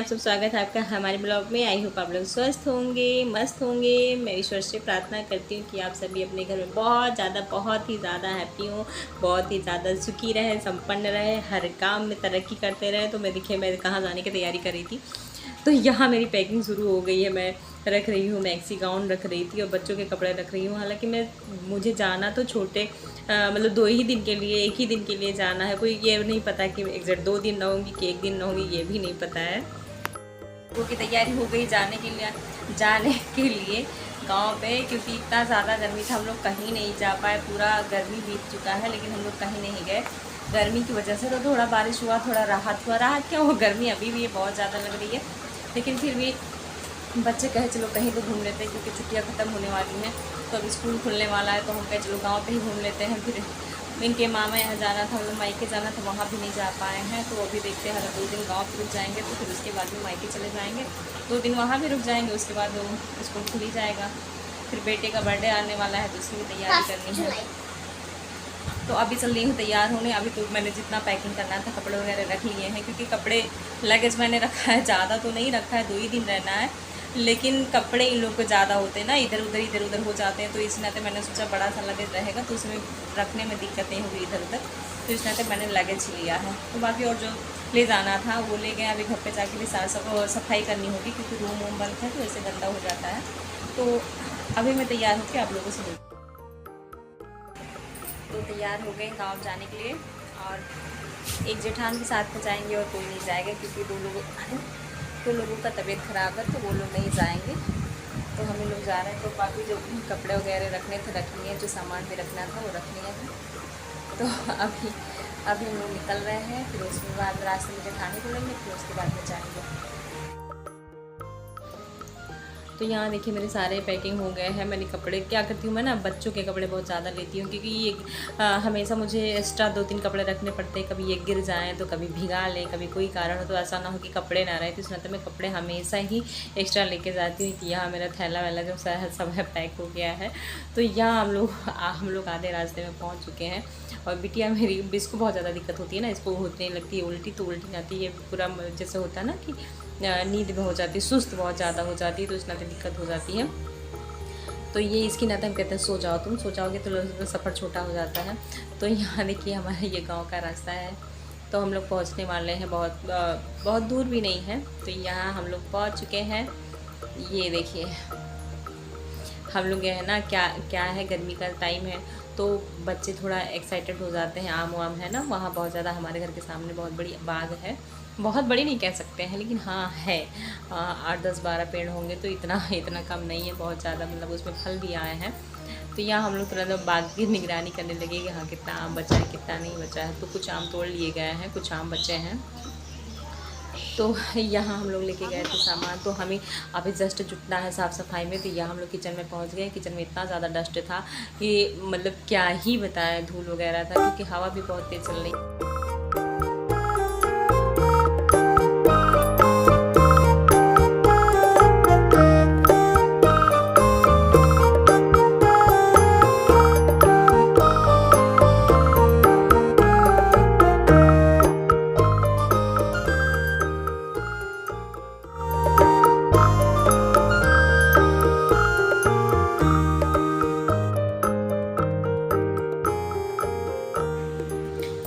सब स्वागत है आपका हमारे ब्लॉग में। आई होप आप लोग स्वस्थ होंगे, मस्त होंगे। मैं ईश्वर से प्रार्थना करती हूँ कि आप सभी अपने घर में बहुत ही ज़्यादा हैप्पी हो, बहुत ही ज़्यादा सुखी रहे, संपन्न रहे, हर काम में तरक्की करते रहे। तो मैं कहाँ जाने की तैयारी कर रही थी, तो यहाँ मेरी पैकिंग शुरू हो गई है। मैं रख रही हूँ, मैक्सी गाउन रख रही थी और बच्चों के कपड़े रख रही हूँ। हालांकि मुझे जाना तो मतलब 2 ही दिन के लिए, 1 ही दिन के लिए जाना है। कोई ये नहीं पता कि एग्जैक्ट 2 दिन रहूँगी कि 1 दिन रहूँगी, ये भी नहीं पता है। वो की तैयारी हो गई जाने के लिए गांव पे, क्योंकि इतना ज़्यादा गर्मी था, हम लोग कहीं नहीं जा पाए। पूरा गर्मी बीत चुका है लेकिन हम लोग कहीं नहीं गए गर्मी की वजह से। तो थोड़ा बारिश हुआ, थोड़ा राहत हुआ। राहत क्या हो, गर्मी अभी भी बहुत ज़्यादा लग रही है, लेकिन फिर भी बच्चे कहे चलो कहीं तो घूम लेते हैं, क्योंकि छुट्टियां ख़त्म होने वाली हैं। तो अब स्कूल खुलने वाला है, तो हम कहे चलो गांव पे ही घूम लेते हैं। फिर इनके मामा यहाँ जाना था, मतलब मायके जाना था, वहाँ भी नहीं जा पाए हैं। तो अभी देखते हैं, 2 दिन गाँव पे रुक जाएंगे, तो फिर उसके बाद में मायके चले जाएंगे। 2 दिन वहाँ भी रुक जाएंगे, उसके बाद वो स्कूल खुल ही जाएगा। फिर बेटे का बर्थडे आने वाला है, तो उसकी भी तैयारी करनी है। तो अभी चल रही हूँ तैयार होने। अभी तो मैंने जितना पैकिंग करना था, कपड़े वगैरह रख लिए हैं, क्योंकि कपड़े लगेज मैंने रखा है, ज़्यादा तो नहीं रखा है, 2 ही दिन रहना है। लेकिन कपड़े इन लोग को ज़्यादा होते हैं ना, इधर उधर हो जाते हैं। तो इस नाते मैंने सोचा बड़ा सा लगेज रहेगा तो उसमें रखने में दिक्कत नहीं होगी इधर उधर। तो इस नाते मैंने लगेज लिया है। तो बाकी और जो ले जाना था वो ले गए। अभी घर पे जाके भी सफाई करनी होगी, क्योंकि रूम वूम बंद है तो ऐसे गंदा हो जाता है। तो अभी मैं तैयार होकर आप लोगों से तो तैयार हो गए गाँव जाने के लिए। और एक जेठान के साथ में जाएंगे और कोई नहीं जाएगा, क्योंकि 2 लोगों का तबीयत ख़राब है, तो वो लोग नहीं जाएंगे। तो हम लोग जा रहे हैं। तो बाकी जो कपड़े वगैरह रखने थे रख लिए, जो सामान भी रखना था वो रख लिए हैं। तो अभी हम लोग निकल रहे हैं। फिर उसके बाद रास्ते में जेठानी को लेंगे, फिर उसके बाद में जाएंगे। तो यहाँ देखिए मेरे सारे पैकिंग हो गए हैं। मैंने कपड़े क्या करती हूँ, मैं ना बच्चों के कपड़े बहुत ज़्यादा लेती हूँ, क्योंकि ये हमेशा मुझे एक्स्ट्रा 2-3 कपड़े रखने पड़ते हैं। कभी ये गिर जाएँ तो कभी भिगा लें, कभी कोई कारण हो तो ऐसा ना हो कि कपड़े ना रहे। तो इसमें तो मैं कपड़े हमेशा ही एक्स्ट्रा लेके जाती हूँ। कि यहाँ मेरा थैला वैला जो सब है पैक हो गया है। तो यहाँ हम लोग आधे रास्ते में पहुँच चुके हैं। और बिटिया मेरी, इसको बहुत ज़्यादा दिक्कत होती है ना, इसको होने लगती है उल्टी, तो उल्टी आती है पूरा, जैसे होता है ना कि नींद में हो जाती है, सुस्त बहुत ज़्यादा हो जाती है, तो इस नाते दिक्कत हो जाती है। तो ये इसकी नाते हम कहते हैं सो जाओ, तुम सो जाओगे तो सफ़र छोटा हो जाता है। तो यहाँ देखिए हमारा ये गांव का रास्ता है। तो हम लोग पहुँचने वाले हैं, बहुत दूर भी नहीं है। तो यहाँ हम लोग पहुँच चुके हैं। ये देखिए हम लोग गए हैं ना, क्या है, गर्मी का टाइम है तो बच्चे थोड़ा एक्साइटेड हो जाते हैं। आम वाम है ना वहाँ बहुत ज़्यादा, हमारे घर के सामने बहुत बड़ी बाग है। बहुत बड़ी नहीं कह सकते हैं, लेकिन हाँ है, 8-10-12 पेड़ होंगे। तो इतना कम नहीं है, बहुत ज़्यादा, मतलब उसमें फल भी आए हैं। तो यहाँ हम लोग तुरंत बाग की निगरानी करने लगे कि हाँ कितना आम बचा है, कितना नहीं बचा है। तो कुछ आम तोड़ लिए गए हैं, कुछ आम बचे हैं। तो यहाँ हम लोग लेके गए थे सामान। तो हमें अभी जस्ट जुटना है साफ़ सफाई में। तो यहाँ हम लोग किचन में पहुँच गए। किचन में इतना ज़्यादा डस्ट था कि मतलब क्या ही बताएं, धूल वगैरह था, क्योंकि हवा भी बहुत तेज़ चल रही।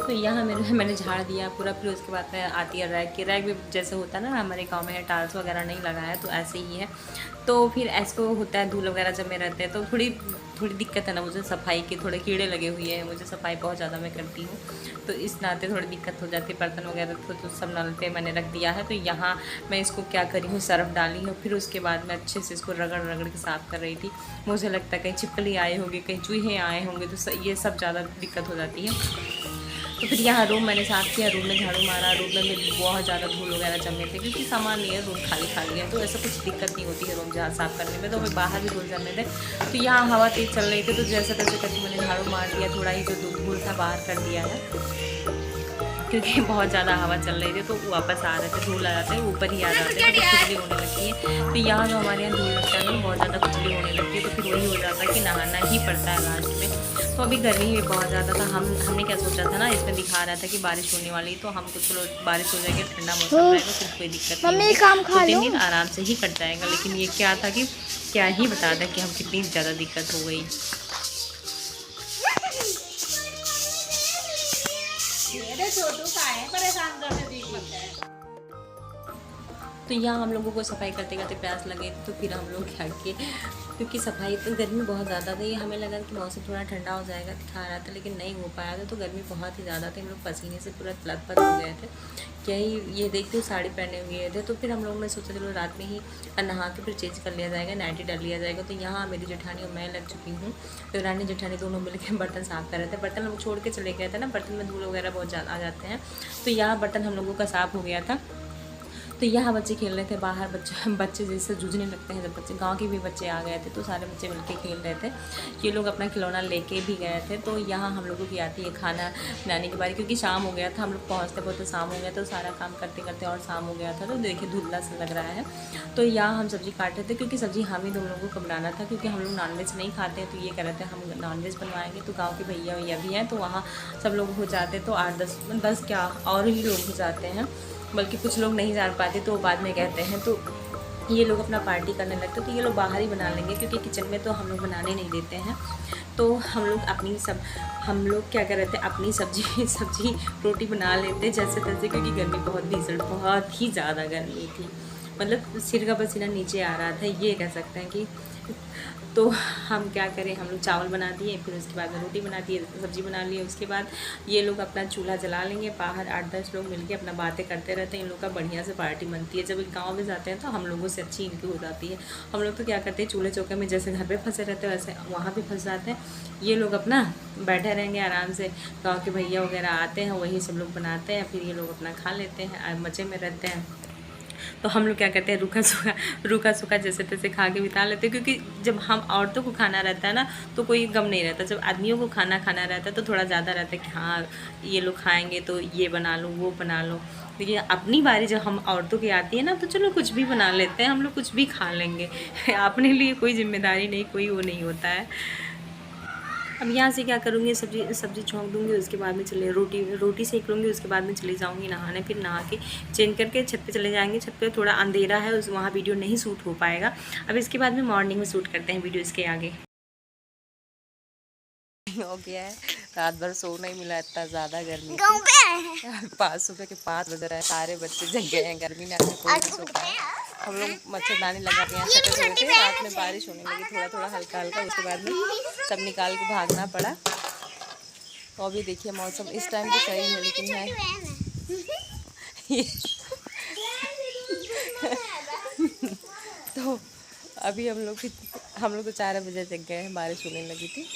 तो यहाँ मैंने झाड़ दिया पूरा। फिर उसके बाद में आती है रैक भी जैसे होता है ना, हमारे गांव में टाइल्स वगैरह नहीं लगाया, तो ऐसे ही है। तो फिर ऐसे होता है, धूल वगैरह जमे रहते हैं, तो थोड़ी दिक्कत है ना मुझे सफाई की। थोड़े कीड़े लगे हुए हैं, मुझे सफाई बहुत ज़्यादा मैं करती हूँ, तो इस नाते थोड़ी दिक्कत हो जाती है। बर्तन वगैरह तो सब नल पे मैंने रख दिया है। तो यहाँ मैं इसको क्या करी हूँ, सर्फ डाली हूँ। फिर उसके बाद मैं अच्छे से इसको रगड़ के साफ़ कर रही थी। मुझे लगता है कहीं छिपकली आए होंगे, कहीं चूहे आए होंगे, तो ये सब ज़्यादा दिक्कत हो जाती है। तो फिर यहाँ रूम मैंने साफ़ किया, रूम में झाड़ू मारा। रूम में बहुत ज़्यादा धूल वगैरह जमे थे, क्योंकि सामान नहीं है, रूम खाली है, तो ऐसा कुछ दिक्कत नहीं होती है रूम जहाँ साफ़ करने में। तो हमें बाहर भी धूल जमे थे। तो यहाँ हवा तेज़ चल रही थी, तो जैसे तैसे करके मैंने झाड़ू मार दिया। थोड़ा ही जो धूल था बाहर कर दिया है, क्योंकि बहुत ज़्यादा हवा चल रही थी। तो वापस आ रहे थे, धूल आ जाते हैं, ऊपर ही आ जाते हैं, तो खुजली होने लगती है। तो यहाँ जो हमारे यहाँ धूल लगता है ना, बहुत ज़्यादा खुजली होने लगती है। तो फिर वही हो जाता है कि नहाना ही पड़ता है लास्ट में। तो अभी गर्मी भी बहुत ज़्यादा था। हमने क्या सोचा था ना, इसमें दिखा रहा था कि बारिश होने वाली, तो हम कुछ चलो बारिश हो जाएगी, ठंडा मौसम रहेगा, फिर कोई दिक्कत नहीं है, 2-3 दिन आराम से ही कट जाएगा। लेकिन ये क्या था कि क्या ही बता दें कि हम कितनी ज़्यादा दिक्कत हो गई। तो यहाँ हम लोगों को सफाई करते करते प्यास लगे, तो फिर हम लोग क्या किए, क्योंकि सफाई तो गर्मी बहुत ज़्यादा थी, हमें लगा कि मौसम थोड़ा ठंडा हो जाएगा, दिखा रहा था, लेकिन नहीं हो पाया था। तो गर्मी बहुत ही ज़्यादा थी, हम लोग पसीने से पूरा लथपथ हो गए थे। क्या ही ये देखते हो साड़ी पहने हुए थे। तो फिर हम लोग ने सोचा चलो रात में ही नहा के फिर चेंज कर लिया जाएगा, नाइटी डाल लिया जाएगा। तो यहाँ मेरी जेठानी और मैं लग चुकी हूँ। तो रानी जेठानी दोनों मिलकर बर्तन साफ़ कर रहे थे। बर्तन हम छोड़ के चले गए थे ना, बर्तन में धूल वगैरह बहुत ज़्यादा आ जाते हैं। तो यहाँ बर्तन हम लोगों का साफ़ हो गया था। तो यहाँ बच्चे खेल रहे थे बाहर। बच्चे जैसे जूझने लगते हैं जब बच्चे, गांव के भी बच्चे आ गए थे, तो सारे बच्चे मिलके खेल रहे थे। ये लोग अपना खिलौना लेके भी गए थे। तो यहाँ हम लोगों की आती है खाना बनाने के बारे, क्योंकि शाम हो गया था, हम लोग पहुँचते पहुँचते शाम हो गया, तो सारा काम करते करते और शाम हो गया था। तो देखिए धुंधला सा लग रहा है। तो यहाँ हम सब्ज़ी काट रहे थे, क्योंकि सब्ज़ी हम ही दोनों लोगों को बनाना था, क्योंकि हम लोग नॉनवेज नहीं खाते हैं। तो ये कह रहे थे हम नॉनवेज बनवाएंगे। तो गाँव के भैया भी हैं, तो वहाँ सब लोग हो जाते, तो 8-10 क्या और ही लोग हो जाते हैं, बल्कि कुछ लोग नहीं जान पाते, तो बाद में कहते हैं। तो ये लोग अपना पार्टी करने लगते, तो ये लोग बाहर ही बना लेंगे, क्योंकि किचन में तो हम लोग बनाने नहीं देते हैं। तो हम लोग क्या कर रहे थे, अपनी सब्जी रोटी बना लेते जैसे तैसे, क्योंकि गर्मी बहुत ही ज़्यादा गर्मी थी। मतलब सिर का पसीना नीचे आ रहा था, ये कह सकते हैं कि। तो हम क्या करें, हम लोग चावल बना दिए, फिर उसके बाद में रोटी बना दिए, सब्ज़ी बना ली। उसके बाद ये लोग अपना चूल्हा जला लेंगे, बाहर 8-10 लोग मिलके अपना बातें करते रहते हैं। इन लोग का बढ़िया से पार्टी बनती है। जब गांव में जाते हैं तो हम लोगों से अच्छी इनकी हो जाती है। हम लोग तो क्या करते हैं, चूल्हे चौके में जैसे घर पे फंसे रहते हैं वैसे वहाँ भी फंस जाते हैं। ये लोग अपना बैठे रहेंगे आराम से, गाँव के भैया वगैरह आते हैं, वही सब लोग बनाते हैं, फिर ये लोग अपना खा लेते हैं, मज़े में रहते हैं। तो हम लोग क्या करते हैं, रूखा सूखा जैसे तैसे खा के बिता लेते हैं। क्योंकि जब हम औरतों को खाना रहता है ना, तो कोई गम नहीं रहता। जब आदमियों को खाना रहता है तो थोड़ा ज़्यादा रहता है कि हाँ ये लोग खाएंगे तो ये बना लो वो बना लो। लेकिन अपनी बारी जब हम औरतों की आती है ना, तो चलो कुछ भी बना लेते हैं, हम लोग कुछ भी खा लेंगे। अपने लिए कोई जिम्मेदारी नहीं, कोई वो नहीं होता है। अब यहाँ से क्या करूँगी, सब्जी छोंक दूँगी, उसके बाद में चले रोटी सेक लूँगी, उसके बाद में चली जाऊँगी नहाने। फिर नहा के चेंज करके छत पे चले जाएंगे। छत पे थोड़ा अंधेरा है, वहाँ वीडियो नहीं शूट हो पाएगा। अब इसके बाद में मॉर्निंग में शूट करते हैं वीडियो इसके आगे। हो गया है, रात भर सो नहीं मिला, इतना ज़्यादा गर्मी। 5 बज रहा है, सारे बच्चे जग गए हैं, गर्मी में कोई नहीं सो पाया। हम लोग मच्छरदानी लगा के यहाँ सटे हुए थे। रात में बारिश होने लगी, थोड़ा हल्का हल्का, उसके बाद में सब निकाल के भागना पड़ा। तो अभी देखिए मौसम इस टाइम पे सही है, लेकिन है तो अभी हम लोग तो 4 बजे जग गए हैं, बारिश होने लगी थी।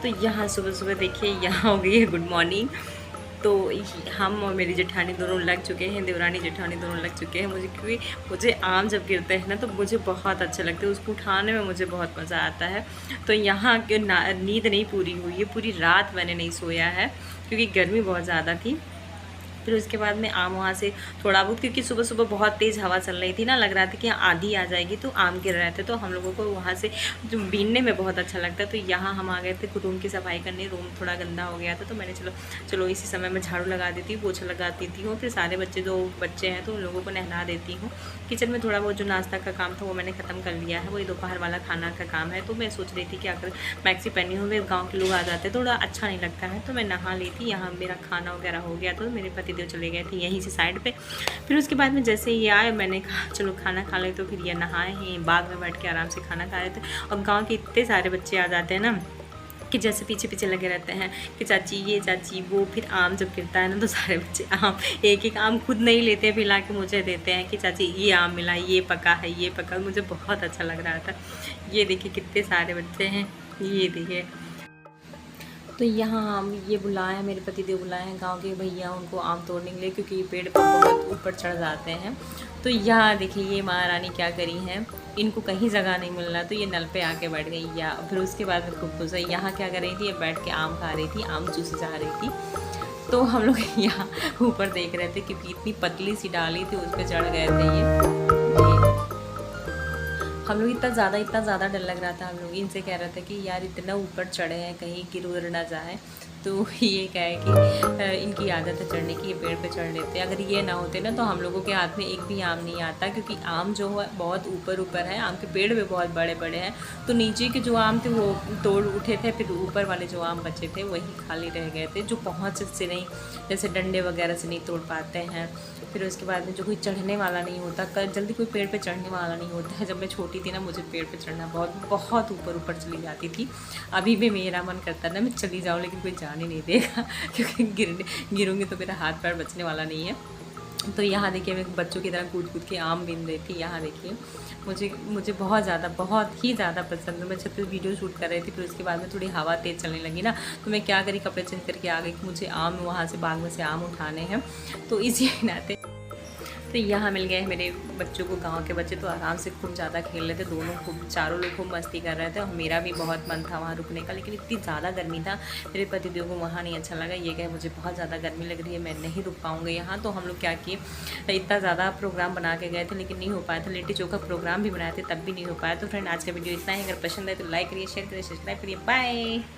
तो यहाँ सुबह देखिए यहाँ हो गई है गुड मॉर्निंग। तो हम और मेरी जेठानी दोनों लग चुके हैं, देवरानी जेठानी दोनों लग चुके हैं। क्योंकि मुझे आम जब गिरते हैं ना, तो मुझे बहुत अच्छे लगते हैं, उसको उठाने में मुझे बहुत मज़ा आता है। तो यहाँ की नींद नहीं पूरी हुई है, पूरी रात मैंने नहीं सोया है, क्योंकि गर्मी बहुत ज़्यादा थी। फिर उसके बाद में आम वहाँ से थोड़ा बहुत, क्योंकि सुबह थोड़ा तेज़ हवा चल रही थी ना, लग रहा था कि आंधी आ जाएगी, तो आम गिर रहे थे। तो हम लोगों को वहाँ से जो बीनने में बहुत अच्छा लगता है। तो यहाँ हम आ गए थे रूम की सफाई करने, रूम थोड़ा गंदा हो गया था। तो मैंने चलो इसी समय में झाड़ू लगा देती हूँ, पोछा लगा देती हूँ, फिर सारे बच्चे हैं तो उन लोगों को नहला देती हूँ। किचन में थोड़ा बहुत जो नाश्ता का काम था वो मैंने ख़त्म कर लिया है, वही दोपहर वाला खाना का काम है। तो मैं सोच रही थी कि अगर मैक्सी पहनी हुई गाँव के लोग आ जाते थोड़ा अच्छा नहीं लगता है, तो मैं नहा ली थी। यहाँ मेरा खाना वगैरह हो गया, तो मेरे पतिदेव चले गए थे यहीं से साइड पे। फिर उसके बाद में जैसे ये आए, मैंने कहा चलो खाना खा ले। तो फिर ये नहाए हैं, बाग में बैठ के आराम से खाना खा रहे थे। और गांव के इतने सारे बच्चे आ जाते हैं ना, कि जैसे पीछे लगे रहते हैं कि चाची ये चाची वो। फिर आम जब गिरता है ना, तो सारे बच्चे आम एक आम खुद नहीं लेते, फिर ला के मुझे देते हैं कि चाची ये आम मिला, ये पका है, ये पका। मुझे बहुत अच्छा लग रहा था। ये देखिए कितने सारे बच्चे हैं, ये देखिए। तो यहाँ हम ये बुलाए हैं, मेरे पतिदेव बुलाए हैं गांव के भैया उनको आम तोड़ने के लिए, क्योंकि ये पेड़ पर बहुत ऊपर चढ़ जाते हैं। तो यहाँ देखिए ये महारानी क्या करी हैं, इनको कहीं जगह नहीं मिल रहा, तो ये नल पे आके बैठ गई। या फिर उसके बाद में खूब खुश है। यहाँ क्या कर रही थी, ये बैठ के आम खा रही थी, आम चूसी जा रही थी। तो हम लोग यहाँ ऊपर देख रहे थे, क्योंकि इतनी पतली सी डाली थी, उस पर चढ़ गए थे ये। हम हम लोग इतना ज़्यादा डर लग रहा था। हम लोग इनसे कह रहे थे कि यार इतना ऊपर चढ़े हैं, कहीं गिर उर ना जाए। तो ये क्या है कि इनकी आदत है चढ़ने की, ये पेड़ पे चढ़ लेते हैं। अगर ये ना होते ना तो हम लोगों के हाथ में एक भी आम नहीं आता, क्योंकि आम जो है बहुत ऊपर है, आम के पेड़ भी बहुत बड़े हैं। तो नीचे के जो आम थे वो तोड़ उठे थे, फिर ऊपर वाले जो आम बचे थे वही खाली रह गए थे, जो पहुँच से नहीं, जैसे डंडे वगैरह से नहीं तोड़ पाते हैं। फिर उसके बाद में जो कोई चढ़ने वाला नहीं होता, जल्दी कोई पेड़ पे चढ़ने वाला नहीं होता है। जब मैं छोटी थी ना, मुझे पेड़ पे चढ़ना बहुत ऊपर चली जाती थी। अभी भी मेरा मन करता है ना मैं चली जाऊँ, लेकिन कोई जाने नहीं देगा क्योंकि गिरूँगी तो मेरा हाथ पैर बचने वाला नहीं है। तो यहाँ देखिए मैं बच्चों की तरह कूद के आम बीन रही थी। यहाँ देखिए मुझे बहुत ही ज़्यादा पसंद है। मैं छत पे वीडियो शूट कर रही थी, फिर उसके बाद में थोड़ी हवा तेज़ चलने लगी ना, तो मैं क्या करी, कपड़े चेंज करके आ गई कि मुझे आम वहाँ से बाग में से आम उठाने हैं। तो इसी नाते तो यहाँ मिल गए मेरे बच्चों को, गांव के बच्चे तो आराम से खूब ज़्यादा खेल रहे थे। चारों लोग खूब मस्ती कर रहे थे, और मेरा भी बहुत मन था वहाँ रुकने का, लेकिन इतनी ज़्यादा गर्मी था, मेरे पतिदेव को वहाँ नहीं अच्छा लगा। ये कहे मुझे बहुत ज़्यादा गर्मी लग रही है, मैं नहीं रुक पाऊँगा यहाँ। तो हम लोग क्या किए, इतना ज़्यादा प्रोग्राम बना के गए थे, लेकिन नहीं हो पाया था। लिट्टी चोखा प्रोग्राम भी बनाए थे, तब भी नहीं हो पाया। तो फ्रेंड आज का वीडियो इतना ही। अगर पसंद है तो लाइक करिए, शेयर करिए, सब्सक्राइब करिए। बाय।